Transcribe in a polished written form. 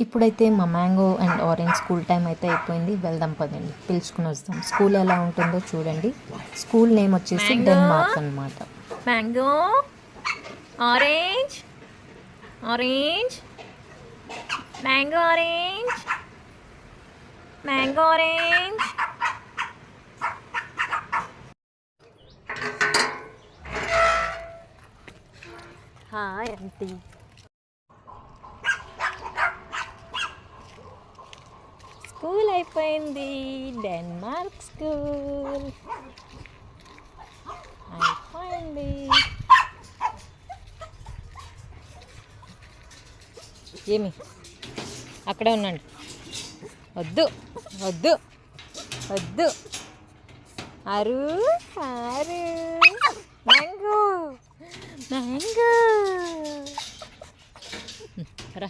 ఇప్పుడైతే మా mango and orange school time అయితే అయిపోయింది. వెళ్దాం పదండి, పిలుచుకుని వస్తాం. స్కూల్ ఎలా ఉంటుందో చూడండి. స్కూల్ నేమ్ వచ్చేసి డెన్మార్క్ అనమాట. Mango, orange, orange, mango orange, mango orange. Hi aunty. School అయిపోయింది, డెన్మార్క్ స్కూల్ అయిపోయింది. ఏమి అక్కడే ఉన్నాండి. వద్దు వద్దు వద్దు. అరు అరు మ్యాంగో మ్యాంగో రా.